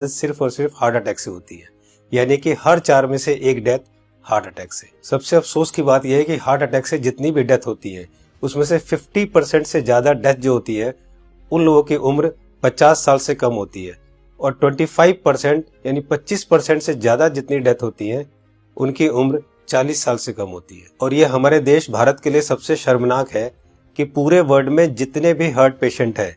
सिर्फ और सिर्फ हार्ट अटैक से होती है, यानी कि हर 4 में से 1 डेथ हार्ट अटैक से। सबसे अफसोस की बात यह है कि हार्ट अटैक से जितनी भी डेथ होती है उसमें से 50% से ज्यादा डेथ जो होती है उन लोगों की उम्र 50 साल से कम होती है, और 25% यानी 25% से ज्यादा जितनी डेथ होती है उनकी उम्र 40 साल से कम होती है। और ये हमारे देश भारत के लिए सबसे शर्मनाक है कि पूरे वर्ल्ड में जितने भी हार्ट पेशेंट है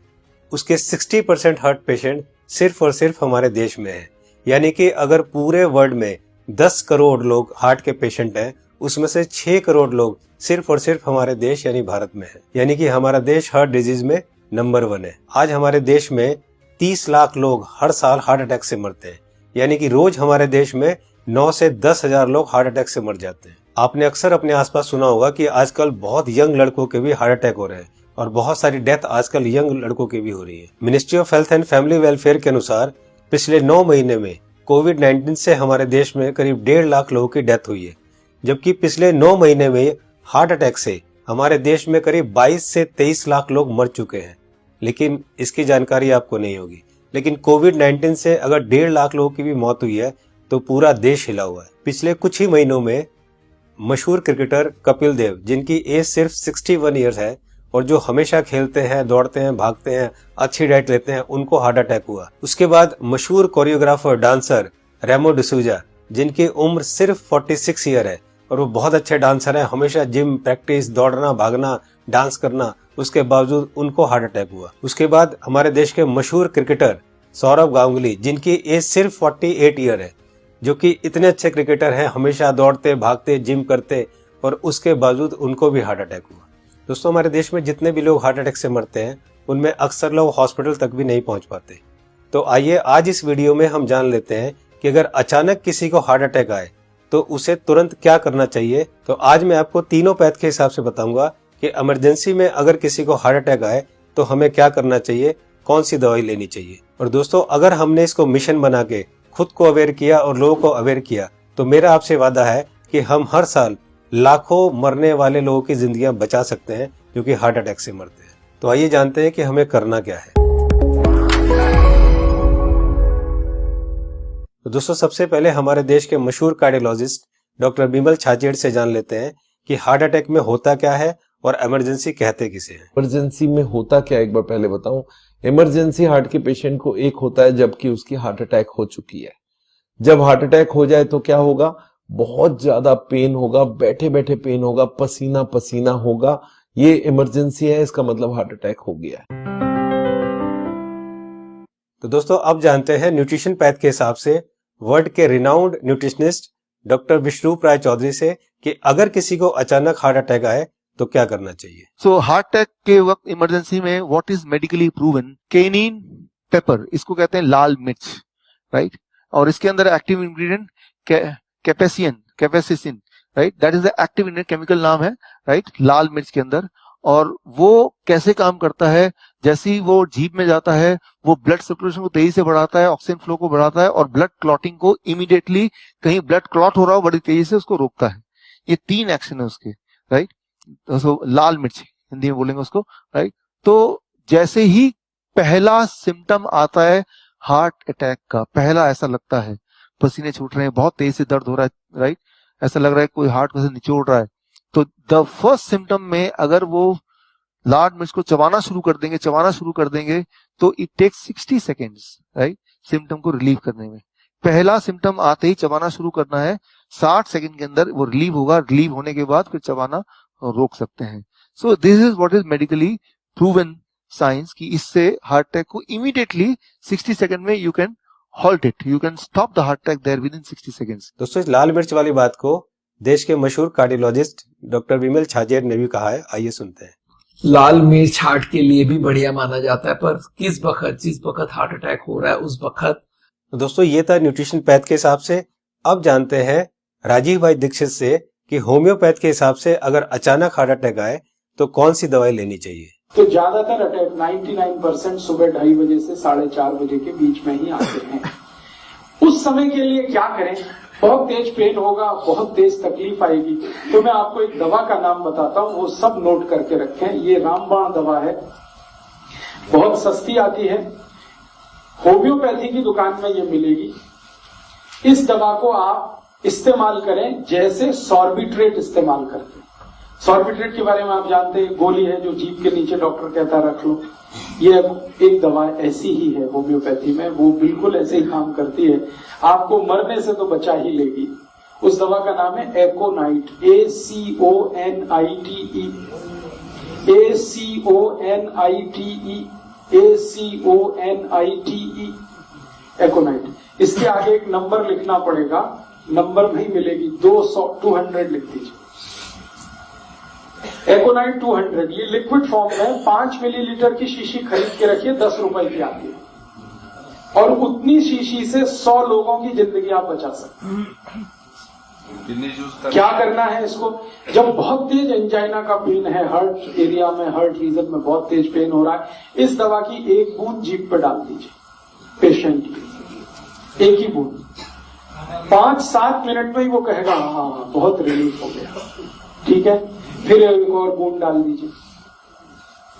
उसके 60% हार्ट पेशेंट सिर्फ और सिर्फ हमारे देश में है। यानी कि अगर पूरे वर्ल्ड में 10 करोड़ लोग हार्ट के पेशेंट हैं उसमें से 6 करोड़ लोग सिर्फ और सिर्फ हमारे देश यानी भारत में है। यानी कि हमारा देश हार्ट डिजीज में नंबर 1 है। आज हमारे देश में 30 लाख लोग हर साल हार्ट अटैक से मरते हैं, यानी कि रोज हमारे देश में 9 से 10 हजार लोग हार्ट अटैक से मर जाते हैं। आपने अक्सर अपने आसपास सुना होगा कि आजकल बहुत यंग लड़कों के भी हार्ट अटैक हो रहे हैं और बहुत सारी डेथ आजकल यंग लड़कों की भी हो रही है। Ministry of health and family welfare के अनुसार पिछले 9 महीने में कोविड-19 से हमारे देश में करीब 1.5 लाख लोगों की डेथ हुई है, जबकि पिछले 9 महीने में हार्ट अटैक से हमारे देश में करीब 22 से 23 लाख लोग मर चुके हैं। लेकिन इसकी जानकारी आपको नहीं होगी, लेकिन कोविड-19 से अगर 1.5 लाख लोगों की भी मौत हुई है तो पूरा देश हिला हुआ है। पिछले कुछ ही महीनों में मशहूर क्रिकेटर कपिल देव, जिनकी एज सिर्फ 61 ईयर्स है और जो हमेशा खेलते हैं, दौड़ते हैं, भागते हैं, अच्छी डाइट लेते हैं, उनको हार्ट अटैक हुआ। उसके बाद मशहूर कोरियोग्राफर डांसर रेमो डिसूजा, जिनकी उम्र सिर्फ 46 ईयर है और वो बहुत अच्छे डांसर हैं, हमेशा जिम, प्रैक्टिस, दौड़ना, भागना, डांस करना, उसके बावजूद उनको हार्ट अटैक हुआ। उसके बाद हमारे देश के मशहूर क्रिकेटर सौरव गांगुली, जिनकी एज सिर्फ 48 ईयर है, जो कि इतने अच्छे क्रिकेटर हैं, हमेशा दौड़ते, भागते, जिम करते, और उसके बावजूद उनको भी हार्ट अटैक हुआ। दोस्तों, हमारे देश में जितने भी लोग हार्ट अटैक से मरते हैं उनमें अक्सर लोग हॉस्पिटल तक भी नहीं पहुंच पाते। तो आइए आज इस वीडियो में हम जान लेते हैं कि अगर अचानक किसी को हार्ट अटैक आए तो उसे तुरंत क्या करना चाहिए। तो आज मैं आपको तीनों पैथ के हिसाब से बताऊंगा कि इमरजेंसी में अगर किसी को हार्ट अटैक आए तो हमें क्या करना चाहिए, कौन सी दवाई लेनी चाहिए। और दोस्तों, अगर हमने इसको मिशन बना के खुद को अवेयर किया और लोगों को अवेयर किया तो मेरा आपसे वादा है कि हम हर साल लाखों मरने वाले लोगों की जिंदगियां बचा सकते हैं जो कि हार्ट अटैक से मरते हैं। तो आइए जानते हैं कि हमें करना क्या है। तो दोस्तों, सबसे पहले हमारे देश के मशहूर कार्डियोलॉजिस्ट डॉक्टर बिमल छाजेड़ से जान लेते हैं कि हार्ट अटैक में होता क्या है और इमरजेंसी कहते किसे हैं। इमरजेंसी में होता क्या, एक बार पहले बताऊं। इमरजेंसी हार्ट के पेशेंट को एक होता है जबकि उसकी हार्ट अटैक हो चुकी है। जब हार्ट अटैक हो जाए तो क्या होगा, बहुत ज्यादा पेन होगा, बैठे बैठे पेन होगा, पसीना पसीना होगा। ये इमरजेंसी है, इसका मतलब हार्ट अटैक हो गया है। तो दोस्तों, अब जानते हैं न्यूट्रिशन पैथ के हिसाब से वर्ल्ड के रिनाउंड न्यूट्रिशनिस्ट डॉक्टर विश्वरूप राय चौधरी से कि अगर किसी को अचानक हार्ट अटैक आए तो क्या करना चाहिए। सो हार्ट अटैक के वक्त इमरजेंसी में what is medically proven, cayenne pepper, इसको कहते हैं लाल मिर्च, राइट। और इसके अंदर active ingredient capsaicin, right, that is the active ingredient, chemical नाम है, राइट, लाल मिर्च के अंदर। और वो कैसे काम करता है, जैसे ही वो जीभ में जाता है वो ब्लड सर्कुलेशन को तेजी से बढ़ाता है, ऑक्सीजन फ्लो को बढ़ाता है और ब्लड क्लॉटिंग को इमीडिएटली, कहीं ब्लड क्लॉट हो रहा हो बड़ी तेजी से उसको रोकता है। ये 3 एक्शन है उसके, राइट। तो लाल मिर्च हिंदी में बोलेंगे उसको, राइट। तो जैसे ही पहला सिम्टम आता है हार्ट अटैक का, पहला ऐसा लगता है पसीने छूट रहे हैं, बहुत तेज से दर्द हो रहा है, राइट, ऐसा लग रहा है कोई हार्ट को से निचोड़ रहा है, तो द फर्स्ट सिम्टम में अगर वो लाल मिर्च को चबाना शुरू कर देंगे तो it takes 60 seconds, right, symptom को रिलीव करने में। पहला सिम्टम आते ही चबाना शुरू करना है, 60 सेकेंड के अंदर वो रिलीव होगा, रिलीव होने के बाद फिर चबाना रोक सकते हैं। So this is what is medically proven science कि इससे हार्ट अटैक को इमीडिएटली 60 सेकंड में you can halt it, you can stop the heart attack there within 60 seconds. दोस्तों, इस लाल मिर्च वाली बात को देश के मशहूर कार्डियोलॉजिस्ट डॉक्टर बिमल छाजेड़ ने भी कहा है, आइए सुनते हैं। लाल मिर्च हार्ट के लिए भी बढ़िया माना जाता है, पर जिस वक्त हार्ट अटैक हो रहा है उस वक्त। दोस्तों, ये था न्यूट्रिशन पैथ के हिसाब से। अब जानते हैं राजीव भाई दीक्षित से कि होम्योपैथ के हिसाब से अगर अचानक हार्ट अटैक आए तो कौन सी दवाई लेनी चाहिए। तो ज्यादातर अटैक 99% सुबह 2:30 बजे से 4:30 बजे के बीच में ही आते हैं। उस समय के लिए क्या करें, बहुत तेज पेन होगा, बहुत तेज तकलीफ आएगी, तो मैं आपको एक दवा का नाम बताता हूँ, वो सब नोट करके रखें। ये रामबाण दवा है, बहुत सस्ती आती है, होम्योपैथी की दुकान में ये मिलेगी। इस दवा को आप इस्तेमाल करें जैसे सॉर्बिट्रेट इस्तेमाल करते हैं। सॉर्बिट्रेट के बारे में आप जानते हैं, गोली है जो जीभ के नीचे डॉक्टर कहता है रख लो। ये एक दवा ऐसी ही है होम्योपैथी में, वो बिल्कुल ऐसे ही काम करती है, आपको मरने से तो बचा ही लेगी। उस दवा का नाम है एकोनाइट, ACONITE, ACONITE, एकोनाइट। इसके आगे एक नंबर लिखना पड़ेगा, नंबर नहीं मिलेगी, 200 लिख दीजिए। एकोनाइट 200, ये लिक्विड फॉर्म में 5 मिलीलीटर की शीशी खरीद के रखिए, 10 रुपए की आती है, और उतनी शीशी से 100 लोगों की जिंदगी आप बचा सकते हैं। क्या करना है इसको? जब बहुत तेज एंजाइना का पेन है, हार्ट एरिया में, हार्ट रीजन में बहुत तेज पेन हो रहा है, इस दवा की एक बूंद जीभ पे डाल दीजिए पेशेंट की, एक ही बूंद। 5-7 मिनट में ही वो कहेगा हाँ बहुत रिलीफ हो गया, ठीक है। फिर एक और बूंद डाल दीजिए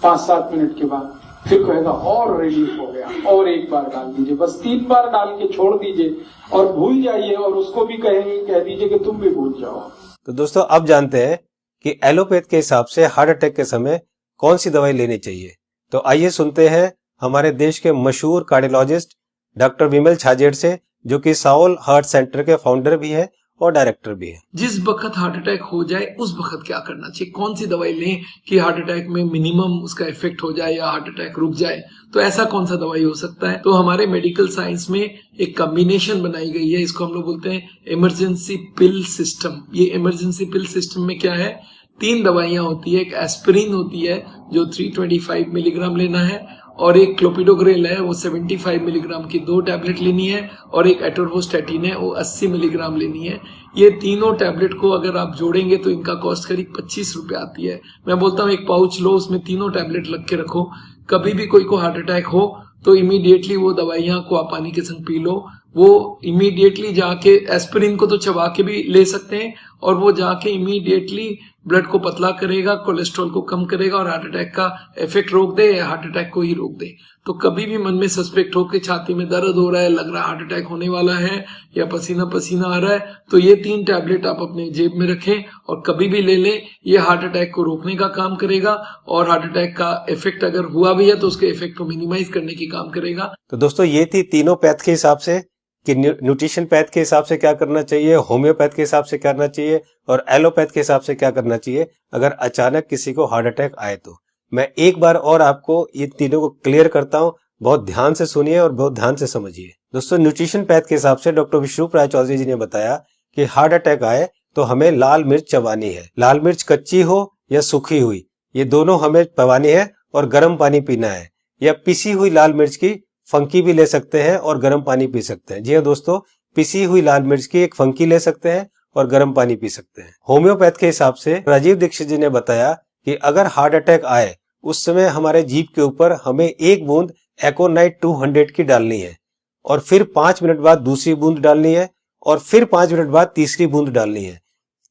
5-7 मिनट के बाद, फिर कहेगा और रिलीफ हो गया, और एक बार डाल दीजिए। बस 3 बार डाल के छोड़ दीजिए और भूल जाइए, और उसको भी कह दीजिए कि तुम भी भूल जाओ। तो दोस्तों अब जानते हैं कि एलोपैथ के हिसाब से हार्ट अटैक के समय कौन सी दवाई लेनी चाहिए। तो आइए सुनते हैं हमारे देश के मशहूर कार्डियोलॉजिस्ट डॉक्टर विमल छाजेड़ से, जो कि साउल हार्ट सेंटर के फाउंडर भी है और डायरेक्टर भी है। जिस वक्त हार्ट अटैक हो जाए उस वक्त क्या करना चाहिए, कौन सी दवाई लें कि हार्ट अटैक में मिनिमम उसका इफेक्ट हो जाए या हार्ट अटैक रुक जाए, तो ऐसा कौन सा दवाई हो सकता है। तो हमारे मेडिकल साइंस में एक कॉम्बिनेशन बनाई गई है, इसको हम लोग बोलते हैं इमरजेंसी पिल सिस्टम। ये इमरजेंसी पिल सिस्टम में क्या है, 3 दवाइयां होती है। एक एस्पिरिन होती है जो 325 मिलीग्राम लेना है, और एक क्लोपिडोग्रेल है वो 75 मिलीग्राम की 2 टैबलेट लेनी है, और एक एटोरवोस्टैटिन है वो 80 मिलीग्राम लेनी है। ये तीनों टैबलेट को अगर आप जोड़ेंगे तो इनका कॉस्ट करीब 25 रुपए आती है। मैं बोलता हूँ एक पाउच लो, उसमें तीनों टैबलेट लग के रखो, कभी भी कोई को हार्ट अटैक हो तो इमीडिएटली वो दवाइयां को आप पानी के संग पी लो। वो इमीडिएटली जाके एस्पिरिन को तो चबा के भी ले सकते हैं, और वो जाके इमीडिएटली ब्लड को पतला करेगा, कोलेस्ट्रॉल को कम करेगा, और हार्ट अटैक का इफेक्ट रोक दे या हार्ट अटैक को ही रोक दे। तो कभी भी मन में सस्पेक्ट हो कि छाती में दर्द हो रहा है, लग रहा है हार्ट अटैक होने वाला है, या पसीना पसीना आ रहा है, तो ये 3 टैबलेट आप अपने जेब में रखें और कभी भी ले लें। ये हार्ट अटैक को रोकने का काम करेगा, और हार्ट अटैक का इफेक्ट अगर हुआ भी है तो उसके इफेक्ट को मिनिमाइज करने की काम करेगा। तो दोस्तों ये थी तीनों पैथ के हिसाब से कि न्यूट्रिशन पैथ के हिसाब से क्या करना चाहिए, होम्योपैथ के हिसाब से क्या करना चाहिए, और एलोपैथ के हिसाब से क्या करना चाहिए अगर अचानक किसी को हार्ट अटैक आए तो। मैं एक बार और आपको ये तीनों को क्लियर करता हूँ, बहुत ध्यान से सुनिए और बहुत ध्यान से समझिए। दोस्तों न्यूट्रिशन पैथ के हिसाब से डॉक्टर विश्वरूप राय चौधरी जी ने बताया कि हार्ट अटैक आए तो हमें लाल मिर्च चबानी है। लाल मिर्च कच्ची हो या सूखी हुई, ये दोनों हमें चबानी है, और गर्म पानी पीना है। या पिसी हुई लाल मिर्च की फंकी भी ले सकते हैं और गर्म पानी पी सकते हैं। जी हाँ दोस्तों, पिसी हुई लाल मिर्च की एक फंकी ले सकते हैं और गर्म पानी पी सकते हैं। होम्योपैथ के हिसाब से राजीव दीक्षित जी ने बताया कि अगर हार्ट अटैक आए उस समय हमारे जीभ के ऊपर हमें 1 बूंद एकोनाइट 200 की डालनी है, और फिर 5 मिनट बाद दूसरी बूंद डालनी है, और फिर 5 मिनट बाद तीसरी बूंद डालनी है।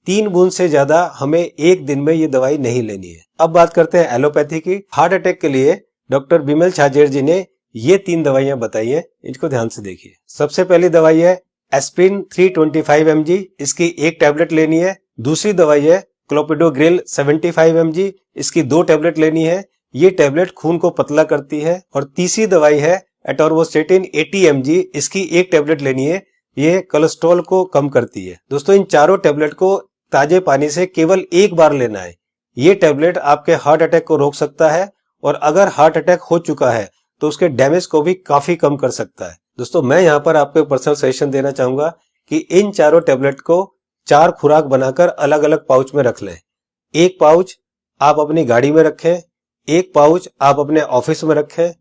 3 बूंद से ज्यादा हमें एक दिन में ये दवाई नहीं लेनी है। अब बात करते हैं एलोपैथी की। हार्ट अटैक के लिए डॉक्टर विमल छाजेड़ जी ने ये 3 दवाइयां बताई है, इनको ध्यान से देखिए। सबसे पहली दवाई है एस्पिरिन 325 mg, इसकी 1 टैबलेट लेनी है। दूसरी दवाई है क्लोपिडोग्रेल 75 mg, इसकी 2 टैबलेट लेनी है। ये टैबलेट खून को पतला करती है। और तीसरी दवाई है एटोरवोस्टैटिन 80 mg, इसकी 1 टैबलेट लेनी है। ये कोलेस्ट्रॉल को कम करती है। दोस्तों इन चारों टैबलेट को ताजे पानी से केवल 1 बार लेना है। ये टैबलेट आपके हार्ट अटैक को रोक सकता है, और अगर हार्ट अटैक हो चुका है तो उसके डैमेज को भी काफी कम कर सकता है। दोस्तों मैं यहाँ पर आपको एक पर्सनल सजेशन देना चाहूंगा कि इन चारों टैबलेट को 4 खुराक बनाकर अलग अलग पाउच में रख लें। 1 पाउच आप अपनी गाड़ी में रखें, 1 पाउच आप अपने ऑफिस में रखें,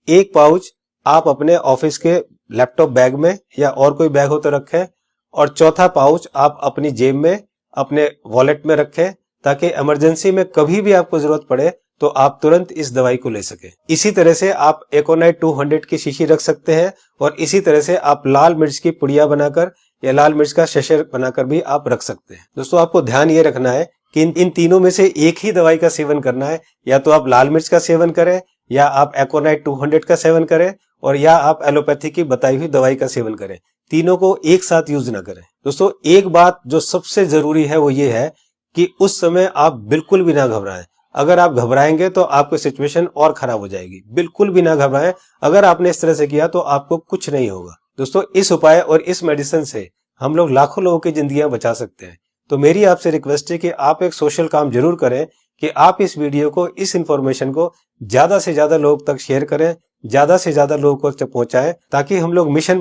1 पाउच आप अपने ऑफिस के लैपटॉप बैग में या और कोई बैग हो तो रखें, और चौथा पाउच आप अपनी जेब में अपने वॉलेट में रखें, ताकि इमरजेंसी में कभी भी आपको जरूरत पड़े तो आप तुरंत इस दवाई को ले सके। इसी तरह से आप एकोनाइट 200 की शीशी रख सकते हैं, और इसी तरह से आप लाल मिर्च की पुड़िया बनाकर या लाल मिर्च का शशर बनाकर भी आप रख सकते हैं। दोस्तों आपको ध्यान ये रखना है कि इन तीनों में से एक ही दवाई का सेवन करना है। या तो आप लाल मिर्च का सेवन करें या आप एकोनाइट 200 का सेवन करें, और या आप एलोपैथी की बताई हुई दवाई का सेवन करें। तीनों को एक साथ यूज ना करें। दोस्तों, एक बात जो सबसे जरूरी है वो ये है कि उस समय आप बिल्कुल भी ना घबराएं। अगर आप घबराएंगे तो आपकी सिचुएशन और खराब हो जाएगी। बिल्कुल भी ना घबराएं। अगर आपने इस तरह से किया तो आपको कुछ नहीं होगा। दोस्तों, इस उपाय और इस मेडिसिन से हम लोग लाखों लोगों की जिंदगियां बचा सकते हैं। तो मेरी आपसे रिक्वेस्ट है कि आप एक सोशल काम जरूर करें कि आप इस वीडियो को, इस इंफॉर्मेशन को ज्यादा से ज्यादा लोग तक शेयर करें, ज्यादा से ज्यादा लोगों तक पहुंचाएं, ताकि हम लोग मिशन